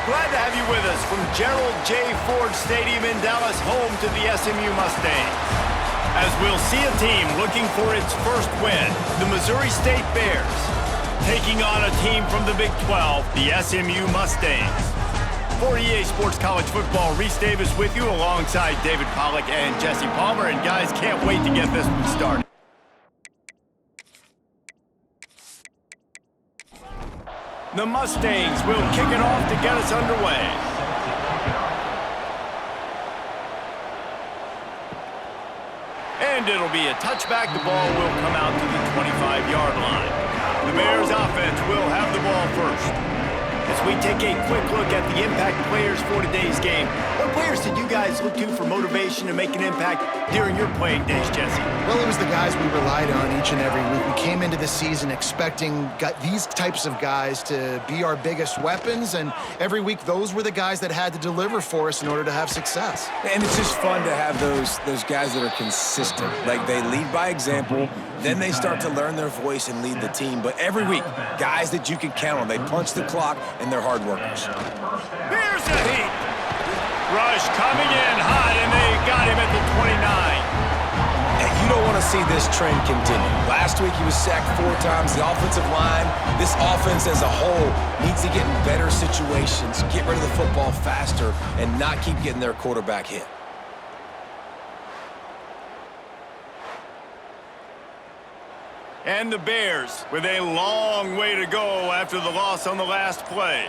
Glad to have you with us from Gerald J. Ford Stadium in Dallas, home to the SMU Mustangs. As we'll see a team looking for its first win, the Missouri State Bears, taking on a team from the Big 12, the SMU Mustangs. For EA Sports College Football, Reese Davis with you alongside David Pollack and Jesse Palmer. And guys, can't wait to get this one started. The Mustangs will kick it off to get us underway. And it'll be a touchback. The ball will come out to the 25-yard line. The Bears offense will have the ball first. As we take a quick look at the impact players for today's game, what players did you guys look to for motivation to make an impact during your playing days, Jesse? Well, it was the guys we relied on each and every week. We came into the season expecting these types of guys to be our biggest weapons, and every week those were the guys that had to deliver for us in order to have success. And it's just fun to have those guys that are consistent. Like, they lead by example, then they start to learn their voice and lead the team. But every week, guys that you can count on. They punch the clock, and they're hard workers. Here's the heat. Rush coming in hot, and they got him at the 29. And you don't want to see this trend continue. Last week, he was sacked 4 times. The offensive line, this offense as a whole, needs to get in better situations, get rid of the football faster, and not keep getting their quarterback hit. And the Bears with a long way to go after the loss on the last play.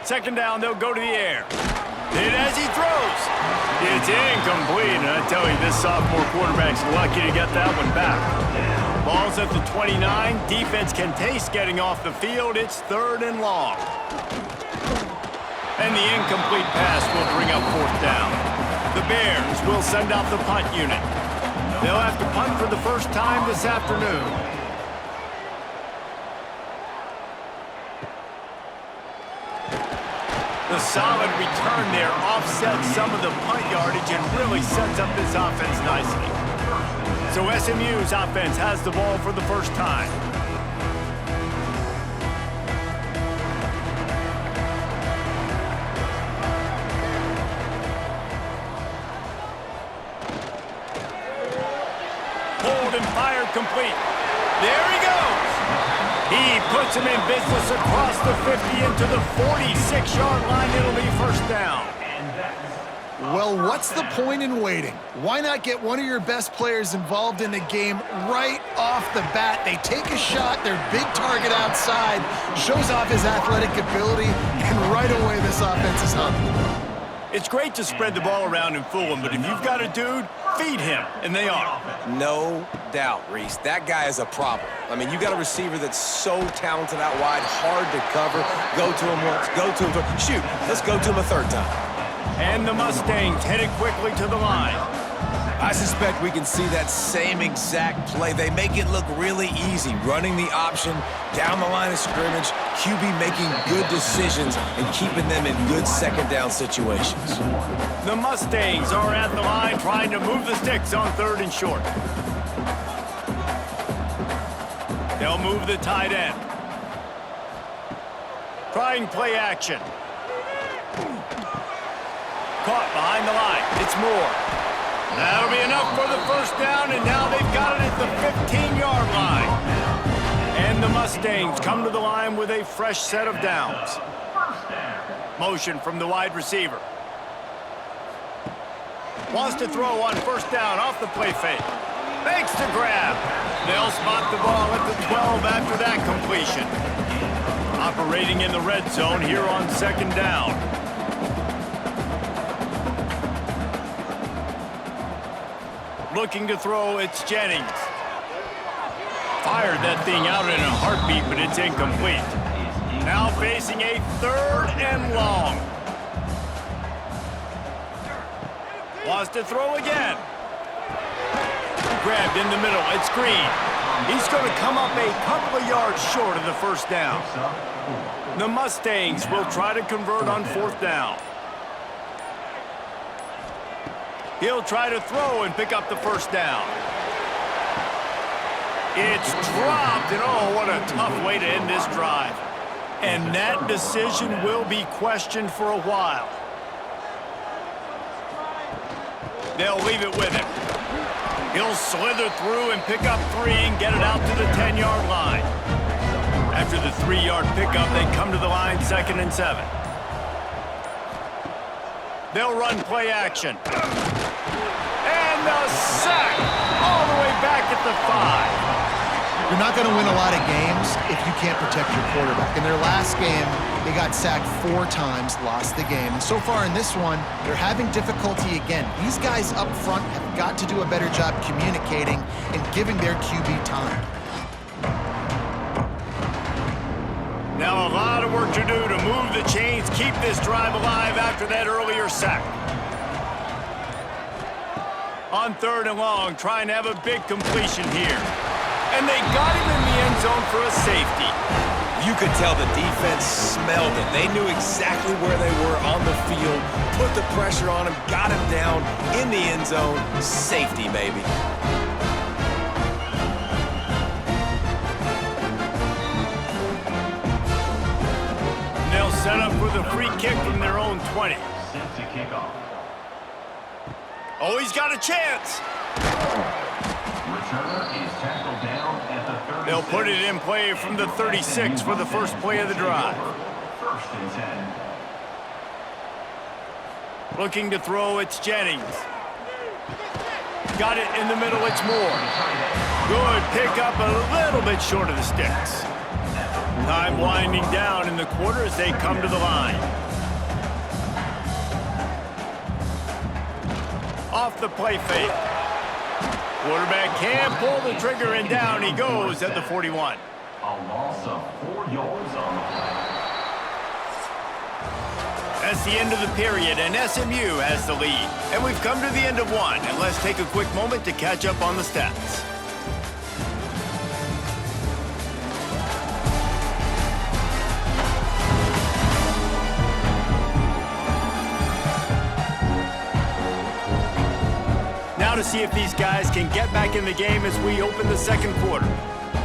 Second down, they'll go to the air. And as he throws, it's incomplete. And I tell you, this sophomore quarterback's lucky to get that one back. Ball's at the 29. Defense can taste getting off the field. It's 3rd and long. And the incomplete pass will bring up 4th down. The Bears will send out the punt unit. They'll have to punt for the first time this afternoon. The solid return there offsets some of the punt yardage and really sets up this offense nicely. So SMU's offense has the ball for the first time. Hold and fire complete. There he goes. He puts him in business across the 50 into the 46-yard line. It'll be first down. Well, what's the point in waiting? Why not get one of your best players involved in the game right off the bat? They take a shot, their big target outside, shows off his athletic ability, and right away this offense is humming. It's great to spread the ball around and fool him, but if you've got a dude, feed him, and they are. No doubt, Reese. That guy is a problem. I mean, you got a receiver that's so talented out wide, hard to cover. Go to him once, go to him twice. Shoot, let's go to him a 3rd time. And the Mustangs headed quickly to the line. I suspect we can see that same exact play. They make it look really easy, running the option down the line of scrimmage, QB making good decisions and keeping them in good second down situations. The Mustangs are at the line trying to move the sticks on 3rd and short. They'll move the tight end. Trying play action. Caught behind the line. It's Moore. That'll be enough for the first down, and now they've got it at the 15-yard line. And the Mustangs come to the line with a fresh set of downs. Motion from the wide receiver. Wants to throw on first down off the play fake. Fakes to grab. They'll spot the ball at the 12 after that completion. Operating in the red zone here on 2nd down. Looking to throw, it's Jennings. Fired that thing out in a heartbeat, but it's incomplete. Now facing a 3rd and long. Wants to throw again. Grabbed in the middle, it's Green. He's going to come up a couple of yards short of the first down. The Mustangs will try to convert on 4th down. He'll try to throw and pick up the first down. It's dropped, and oh, what a tough way to end this drive. And that decision will be questioned for a while. They'll leave it with him. He'll slither through and pick up 3 and get it out to the 10-yard line. After the 3-yard pickup, they come to the line 2nd and 7. They'll run play action. And the sack all the way back at the 5. You're not going to win a lot of games if you can't protect your quarterback. In their last game, they got sacked 4 times, lost the game. And so far in this one, they're having difficulty again. These guys up front have got to do a better job communicating and giving their QB time. Now a lot of work to do to move the chains, keep this drive alive after that earlier sack. On 3rd and long, trying to have a big completion here. And they got him in the end zone for a safety. You could tell the defense smelled it. They knew exactly where they were on the field, put the pressure on him, got him down in the end zone. Safety, baby. And they'll set up with a free kick from their own 20. Oh, he's got a chance. They'll put it in play from the 36 for the first play of the drive. Looking to throw, it's Jennings. Got it in the middle, it's Moore. Good pickup, a little bit short of the sticks. Time winding down in the quarter as they come to the line. Off the play fake. Quarterback can't pull the trigger, and down he goes at the 41. A loss of 4 yards on the play. That's the end of the period, and SMU has the lead. And we've come to the end of one, and let's take a quick moment to catch up on the stats. To see if these guys can get back in the game as we open the second quarter.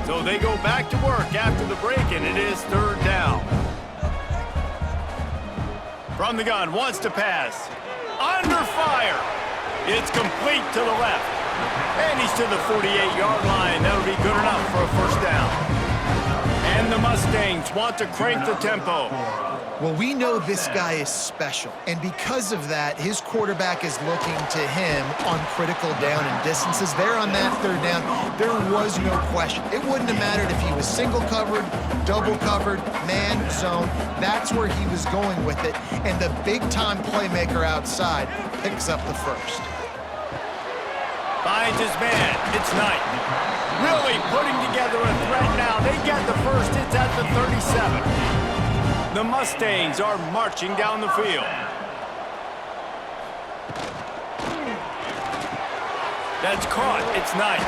So they go back to work after the break, and it is 3rd down. From the gun, wants to pass. Under fire. It's complete to the left. And he's to the 48-yard line. That'll be good enough for a first down. And the Mustangs want to crank the tempo. Well, we know this guy is special, and because of that, his quarterback is looking to him on critical down and distances. There on that 3rd down, there was no question. It wouldn't have mattered if he was single covered, double covered, man, zone. That's where he was going with it, and the big-time playmaker outside picks up the first. Finds his man. It's Knight. Really putting together a threat now. They get the first. It's at the 37. The Mustangs are marching down the field. That's caught. It's Knight.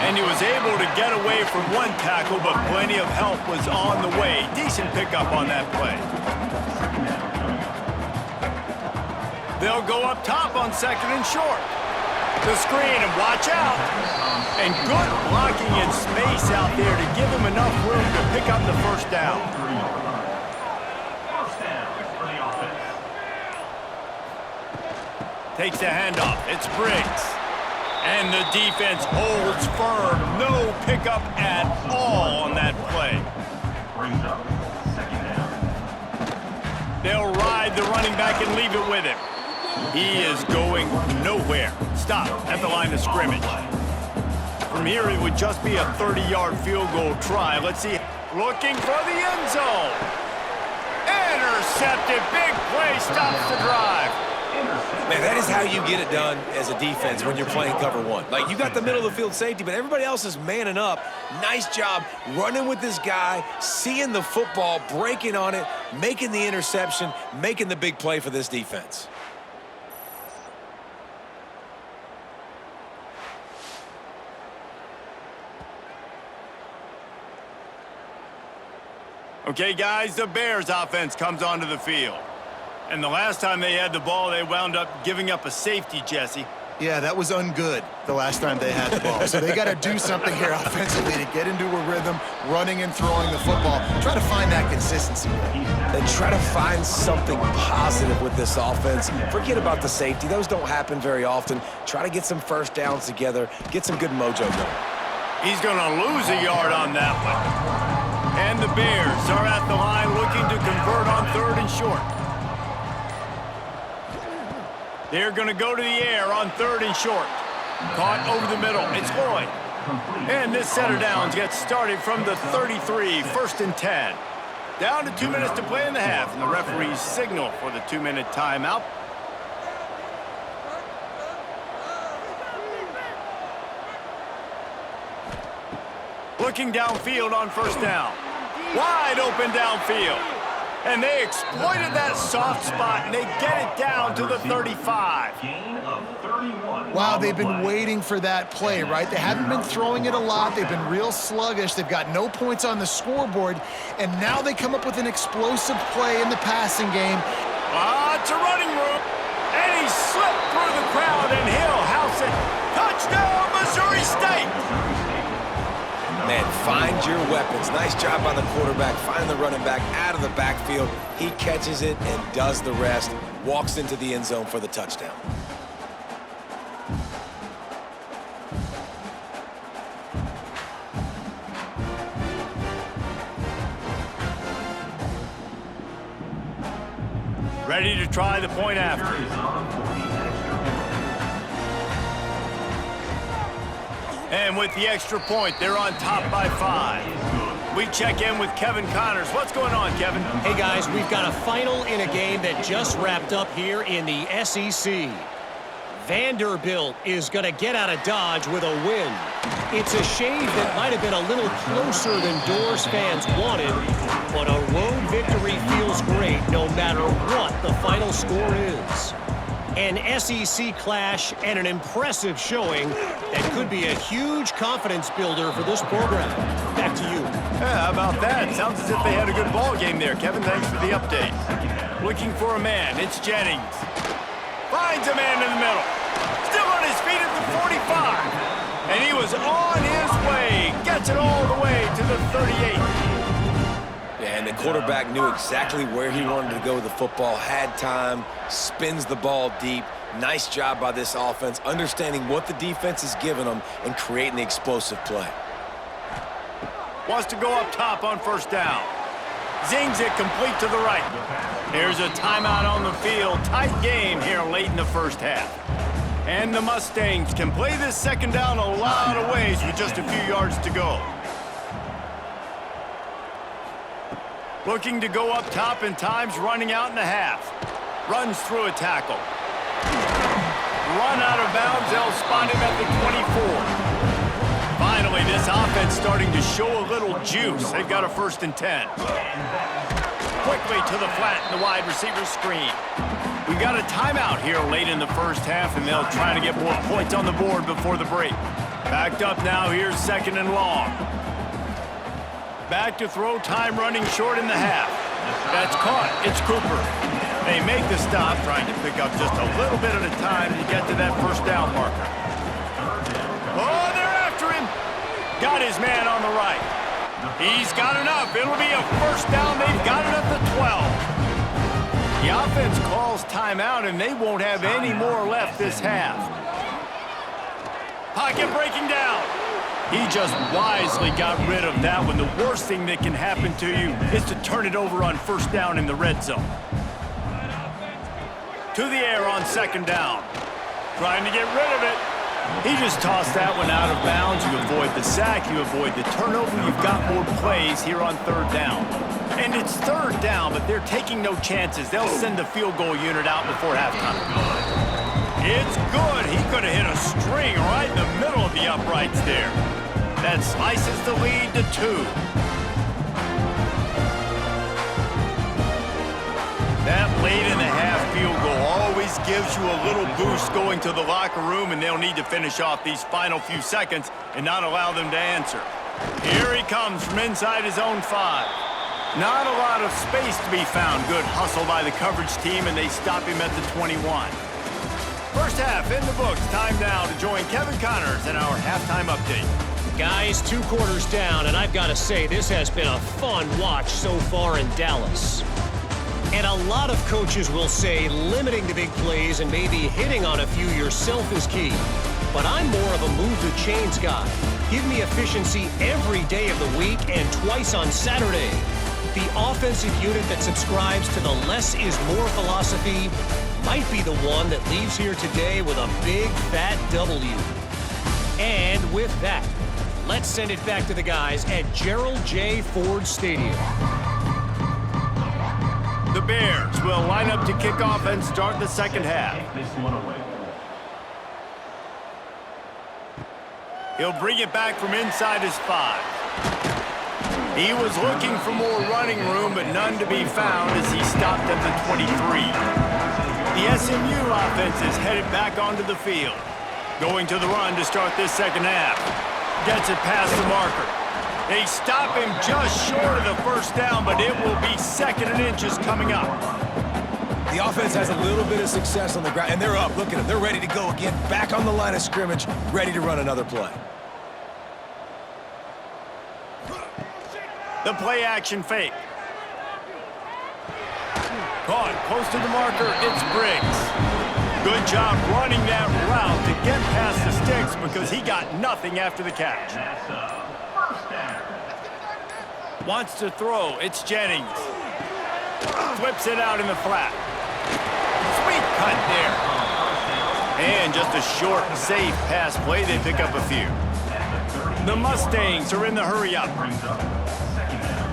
And he was able to get away from one tackle, but plenty of help was on the way. Decent pickup on that play. They'll go up top on 2nd and short. The screen, and watch out. And good blocking in space out there to give him enough room to pick up the first down. Takes the handoff. It's Briggs. And the defense holds firm. No pickup at all on that play. Brings up 2nd down. They'll ride the running back and leave it with him. He is going nowhere. Stop at the line of scrimmage. From here, it would just be a 30-yard field goal try. Let's see. Looking for the end zone. Intercepted. Big play. Stops the drive. Man, that is how you get it done as a defense when you're playing cover 1. Like, you got the middle of the field safety, but everybody else is manning up. Nice job running with this guy, seeing the football, breaking on it, making the interception, making the big play for this defense. Okay, guys, the Bears offense comes onto the field. And the last time they had the ball, they wound up giving up a safety, Jesse. Yeah, that was ungood the last time they had the ball. So they got to do something here offensively to get into a rhythm, running and throwing the football. Try to find that consistency. And try to find something positive with this offense. Forget about the safety. Those don't happen very often. Try to get some first downs together, get some good mojo going. He's going to lose a yard on that one. And the Bears are at the line looking to convert on 3rd and short. They're going to go to the air on 3rd and short. Caught over the middle. It's Lloyd. And this set of downs gets started from the 33, 1st and 10. Down to 2 minutes to play in the half, and the referees signal for the 2-minute timeout. Looking downfield on 1st down. Wide open downfield. And they exploited that soft spot, and they get it down to the 35. Wow, they've been waiting for that play, right? They haven't been throwing it a lot. They've been real sluggish. They've got no points on the scoreboard, and now they come up with an explosive play in the passing game. It's a running room, and he slipped through the crowd, and he'll house it. Touchdown, Missouri State! Man, find your weapons. Nice job by the quarterback, finding the running back out of the backfield. He catches it and does the rest. Walks into the end zone for the touchdown. Ready to try the point after. And with the extra point, they're on top by 5. We check in with Kevin Connors. What's going on, Kevin? Hey, guys, we've got a final in a game that just wrapped up here in the SEC. Vanderbilt is going to get out of Dodge with a win. It's a shave that might have been a little closer than Doors fans wanted, but a road victory feels great no matter what the final score is. An SEC clash and an impressive showing that could be a huge confidence builder for this program. Back to you. Yeah, how about that? Sounds as if they had a good ball game there. Kevin, thanks for the update. Looking for a man. It's Jennings. Finds a man in the middle. Still on his feet at the 45. And he was on his way. Gets it all the way to the 38. And the quarterback knew exactly where he wanted to go with the football, had time, spins the ball deep. Nice job by this offense, understanding what the defense is giving them and creating the explosive play. Wants to go up top on 1st down. Zings it complete to the right. Here's a timeout on the field. Tight game here late in the 1st half. And the Mustangs can play this 2nd down a lot of ways with just a few yards to go. Looking to go up top in times, running out in the half. Runs through a tackle. Run out of bounds, they'll spot him at the 24. Finally, this offense starting to show a little juice. They've got a 1st and 10. Quickly to the flat in the wide receiver screen. We got a timeout here late in the 1st half, and they'll try to get more points on the board before the break. Backed up now, here's 2nd and long. Back to throw, time running short in the half. That's caught. It's Cooper. They make the stop, trying to pick up just a little bit at a time to get to that 1st down marker. Oh, they're after him. Got his man on the right. He's got enough. It'll be a 1st down. They've got it at the 12. The offense calls timeout, and they won't have any more left this half. Pocket breaking down. He just wisely got rid of that one. The worst thing that can happen to you is to turn it over on 1st down in the red zone. To the air on 2nd down. Trying to get rid of it. He just tossed that one out of bounds. You avoid the sack, you avoid the turnover. You've got more plays here on 3rd down. And it's 3rd down, but they're taking no chances. They'll send the field goal unit out before halftime. It's good. He could have hit a string right in the middle of the uprights there. That slices the lead to 2. That late in the half field goal always gives you a little boost going to the locker room, and they'll need to finish off these final few seconds and not allow them to answer. Here he comes from inside his own 5. Not a lot of space to be found. Good hustle by the coverage team, and they stop him at the 21. First half in the books. Time now to join Kevin Connors in our halftime update. Guys, 2 quarters down, and I've got to say, this has been a fun watch so far in Dallas. And a lot of coaches will say limiting the big plays and maybe hitting on a few yourself is key. But I'm more of a move the chains guy. Give me efficiency every day of the week and twice on Saturday. The offensive unit that subscribes to the less is more philosophy might be the one that leaves here today with a big fat W. And with that, let's send it back to the guys at Gerald J. Ford Stadium. The Bears will line up to kick off and start the second half. Take this one away. He'll bring it back from inside his 5. He was looking for more running room, but none to be found as he stopped at the 23. The SMU offense is headed back onto the field. Going to the run to start this second half. Gets it past the marker. They stop him just short of the first down, but it will be 2nd and inches coming up. The offense has a little bit of success on the ground, and they're up. Look at them. They're ready to go again. Back on the line of scrimmage, ready to run another play. The play action fake. Caught close to the marker, it's Briggs. Good job running that route to get past the sticks because he got nothing after the catch. That's a first down. Wants to throw, it's Jennings. Flips it out in the flat. Sweet cut there. And just a short, safe pass play, they pick up a few. The Mustangs are in the hurry-up. Brings up 2nd down.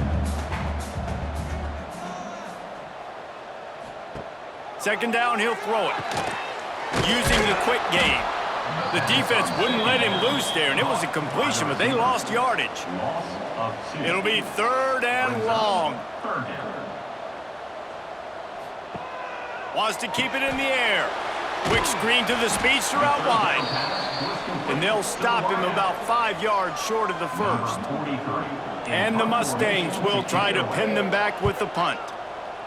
2nd down, he'll throw it. Using the quick game. The defense wouldn't let him loose there, and it was a completion, but they lost yardage. Loss of 2. It'll be 3rd and long. 3rd down. Wants to keep it in the air. Quick screen to the speedster out wide. And they'll stop him about 5 yards short of the first. 43. And the Mustangs will try to pin them back with the punt.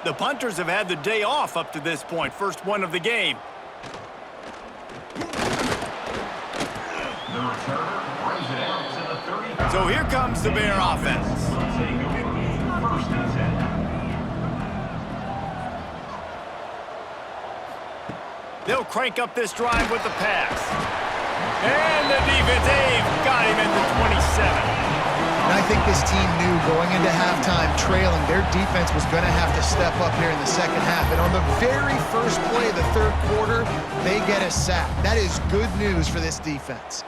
The punters have had the day off up to this point, first one of the game. The returner brings it out to the 35. So here comes the Bear offense. Will take over 1st and 10. They'll crank up this drive with the pass. And the defense, they've got him at the 27. And I think this team knew going into halftime trailing, their defense was going to have to step up here in the second half. And on the very first play of the 3rd quarter, they get a sack. That is good news for this defense.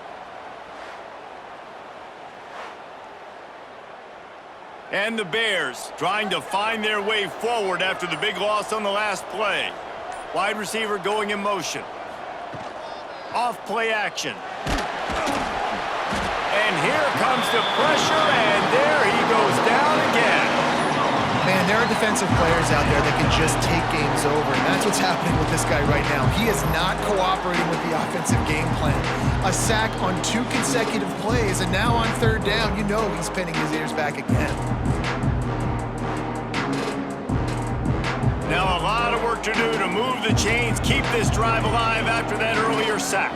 And the Bears trying to find their way forward after the big loss on the last play. Wide receiver going in motion. Off play action. And here comes the pressure, and there he goes down again. Man, there are defensive players out there that can just take games over, and that's what's happening with this guy right now. He is not cooperating with the offensive game plan. A sack on 2 consecutive plays, and now on 3rd down, you know he's pinning his ears back again. Now a lot of work to do to move the chains, keep this drive alive after that earlier sack.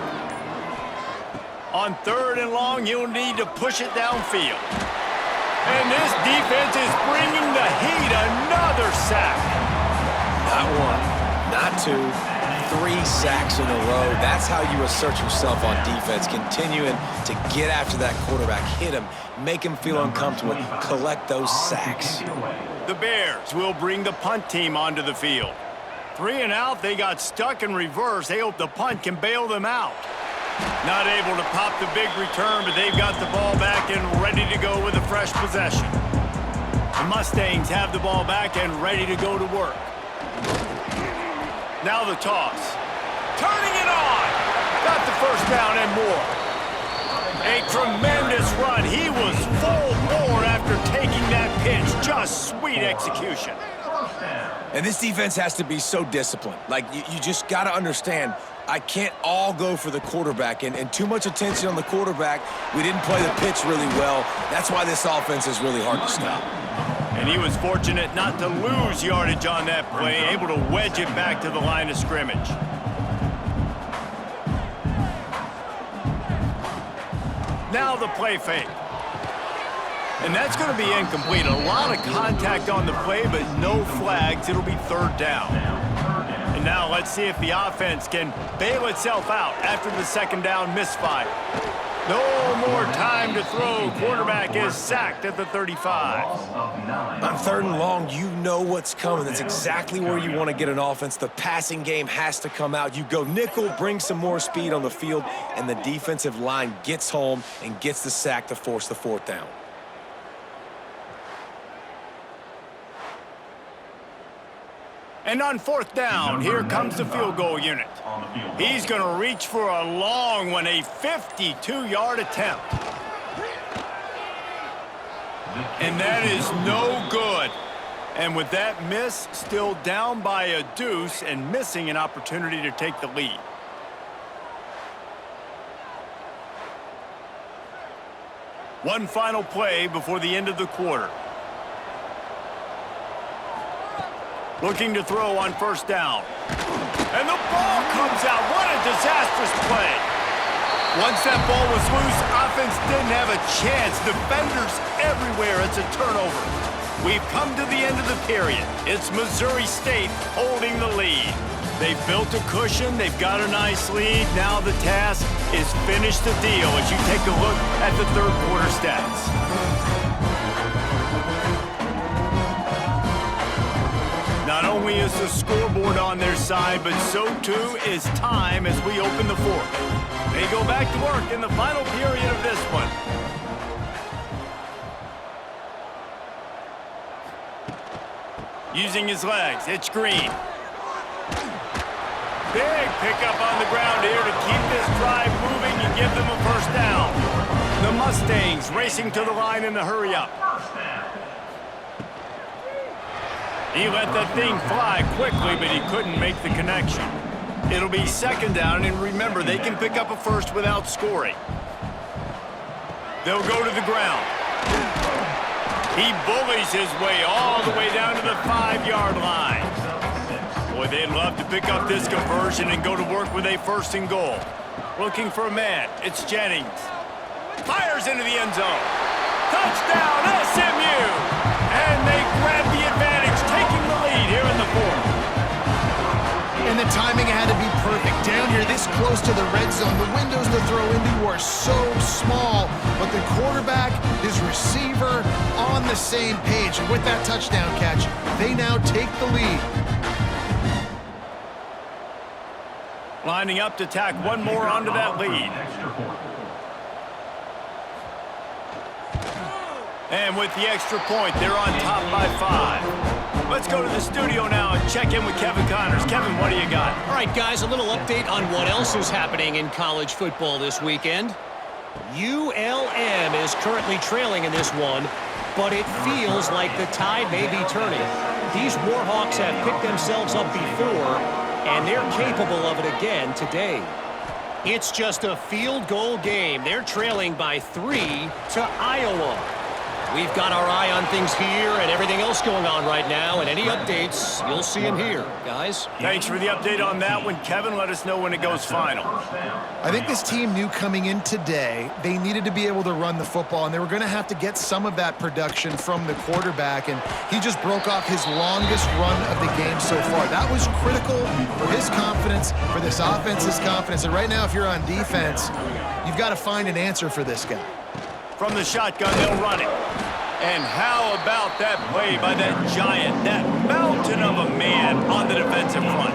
On 3rd and long, you'll need to push it downfield. And this defense is bringing the heat. Another sack. Not 1, not 2, 3 sacks in a row. That's how you assert yourself on defense, continuing to get after that quarterback, hit him, make him feel uncomfortable, collect those sacks. The Bears will bring the punt team onto the field. 3 and out, they got stuck in reverse. They hope the punt can bail them out. Not able to pop the big return, but they've got the ball back and ready to go with a fresh possession. The Mustangs have the ball back and ready to go to work. Now the toss. Turning it on! Got the first down and more. A tremendous run. He was full bore after taking that pitch. Just sweet execution. And this defense has to be so disciplined. Like, you just got to understand, I can't all go for the quarterback, and too much attention on the quarterback. We didn't play the pitch really well. That's why this offense is really hard to stop. And he was fortunate not to lose yardage on that play, able to wedge it back to the line of scrimmage. Now the play fake. And that's going to be incomplete. A lot of contact on the play, but no flags. It'll be third down. And now let's see if the offense can bail itself out after the second down misfire. No more time to throw. Quarterback is sacked at the 35. On third and long, you know what's coming. That's exactly where you want to get an offense. The passing game has to come out. You go nickel, bring some more speed on the field, and the defensive line gets home and gets the sack to force the fourth down. And on fourth down, here comes the field goal unit. He's going to reach for a long one, a 52-yard attempt. And that is no good. And with that miss, still down by a deuce and missing an opportunity to take the lead. One final play before the end of the quarter. Looking to throw on first down. And the ball comes out. What a disastrous play. Once that ball was loose, offense didn't have a chance. Defenders everywhere. It's a turnover. We've come to the end of the period. It's Missouri State holding the lead. They've built a cushion. They've got a nice lead. Now the task is finish the deal as you take a look at the third quarter stats. Not only is the scoreboard on their side, but so too is time as we open the fourth. They go back to work in the final period of this one. Using his legs, it's Green. Big pickup on the ground here to keep this drive moving and give them a first down. The Mustangs racing to the line in the hurry-up. He let that thing fly quickly, but he couldn't make the connection. It'll be second down, and remember, they can pick up a first without scoring. They'll go to the ground. He bullies his way all the way down to the 5-yard line. Boy, they'd love to pick up this conversion and go to work with a first and goal. Looking for a man. It's Jennings. Fires into the end zone. Touchdown, SMU! And they grab the advantage, taking the lead here in the fourth. And the timing had to be perfect. Down here this close to the red zone, the windows to throw into are so small, but the quarterback, his receiver, on the same page. And with that touchdown catch, they now take the lead. Lining up to tack one more onto that lead. And with the extra point, they're on top by 5. Let's go to the studio now and check in with Kevin Connors. Kevin, what do you got? All right, guys, a little update on what else is happening in college football this weekend. ULM is currently trailing in this one, but it feels like the tide may be turning. These Warhawks have picked themselves up before, and they're capable of it again today. It's just a field goal game. They're trailing by 3 to Iowa. We've got our eye on things here and everything else going on right now, and any updates, you'll see them here, guys. Thanks for the update on that one, Kevin. Let us know when it goes final. I think this team knew coming in today they needed to be able to run the football, and they were going to have to get some of that production from the quarterback, and he just broke off his longest run of the game so far. That was critical for his confidence, for this offense's confidence, and right now if you're on defense, you've got to find an answer for this guy. From the shotgun, they'll run it. And how about that play by that giant, that mountain of a man on the defensive front?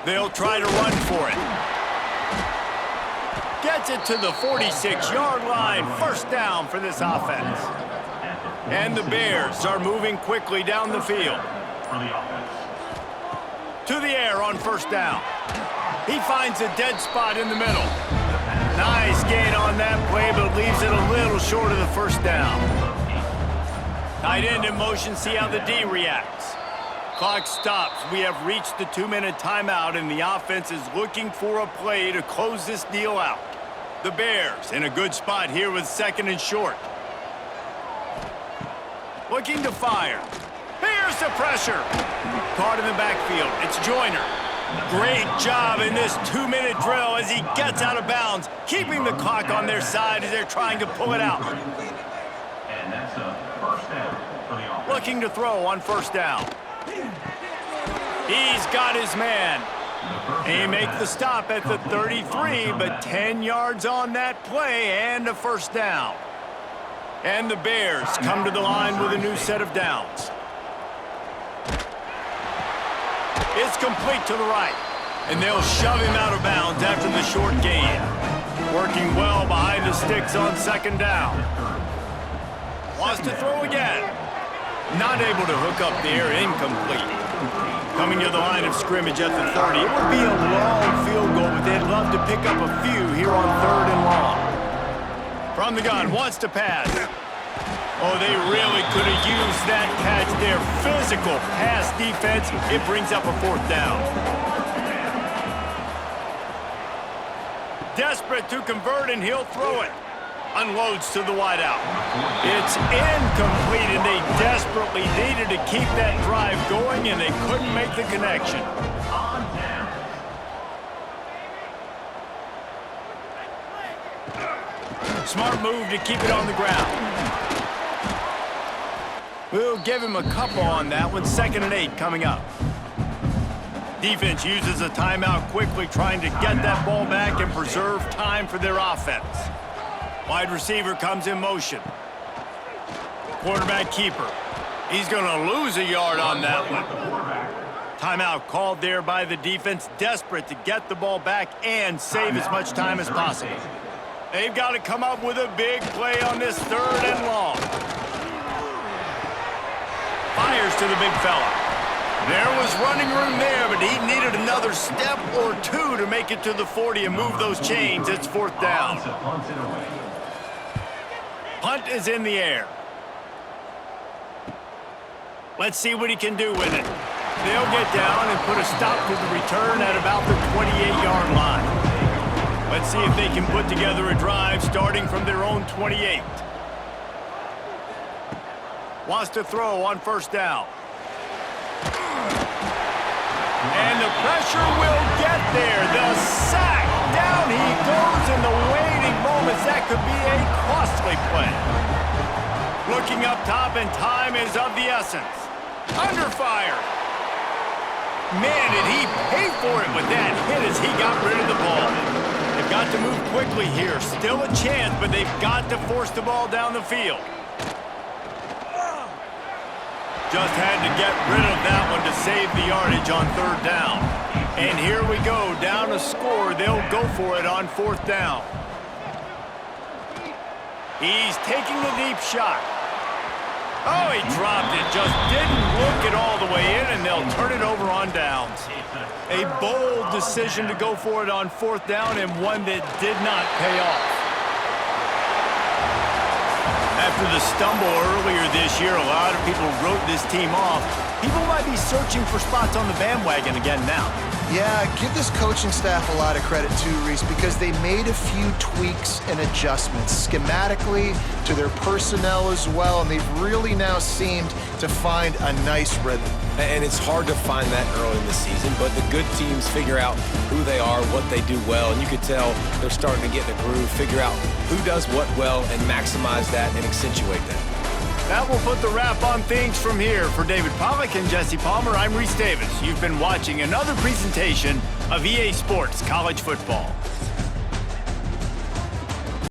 They'll try to run for it. Gets it to the 46-yard line. First down for this offense. And the Bears are moving quickly down the field. To the air on first down. He finds a dead spot in the middle. Nice gain on that play, but leaves it a little short of the first down. Tight end in motion, see how the D reacts. Clock stops. We have reached the 2-minute timeout, and the offense is looking for a play to close this deal out. The Bears in a good spot here with second and short. Looking to fire. Here's the pressure. Caught in the backfield. It's Joyner. Great job in this 2-minute drill as he gets out of bounds, keeping the clock on their side as they're trying to pull it out. And that's a first down for the offense. Looking to throw on first down. He's got his man. He makes the stop at the 33, but 10 yards on that play and a first down. And the Bears come to the line with a new set of downs. It's complete to the right, and they'll shove him out of bounds after the short gain. Working well behind the sticks on second down. Wants to throw again. Not able to hook up there, incomplete. Coming to the line of scrimmage at the 30. It would be a long field goal, but they'd love to pick up a few here on 3rd and long. From the gun, wants to pass. Oh, they really could have used that catch there. Physical pass defense. It brings up a 4th down. Desperate to convert, and he'll throw it. Unloads to the wideout. It's incomplete, and they desperately needed to keep that drive going, and they couldn't make the connection. Smart move to keep it on the ground. We'll give him a couple on that one. 2nd and 8 coming up. Defense uses a timeout quickly, trying to get that ball back and preserve time for their offense. Wide receiver comes in motion. Quarterback keeper. He's going to lose a yard on that one. Timeout called there by the defense, desperate to get the ball back and save as much time as possible. They've got to come up with a big play on this 3rd and long. Fires to the big fella. There was running room there, but he needed another step or two to make it to the 40 and move those chains. It's 4th down. Punt is in the air. Let's see what he can do with it. They'll get down and put a stop to the return at about the 28-yard line. Let's see if they can put together a drive starting from their own 28. Wants to throw on first down. And the pressure will get there. The sack. Down he goes in the waiting moments. That could be a costly play. Looking up top, and time is of the essence. Under fire. Man, did he pay for it with that hit as he got rid of the ball. They've got to move quickly here. Still a chance, but they've got to force the ball down the field. Just had to get rid of that one to save the yardage on 3rd down. And here we go, down a score. They'll go for it on 4th down. He's taking a deep shot. Oh, he dropped it. Just didn't look it all the way in, and they'll turn it over on downs. A bold decision to go for it on 4th down, and one that did not pay off. After the stumble earlier this year, a lot of people wrote this team off. People might be searching for spots on the bandwagon again now. Yeah, give this coaching staff a lot of credit too, Reese, because they made a few tweaks and adjustments schematically to their personnel as well, and they've really now seemed to find a nice rhythm. And it's hard to find that early in the season, but the good teams figure out who they are, what they do well, and you could tell they're starting to get in a groove, figure out who does what well, and maximize that and accentuate that. That will put the wrap on things from here. For David Pollack and Jesse Palmer, I'm Reese Davis. You've been watching another presentation of EA Sports College Football.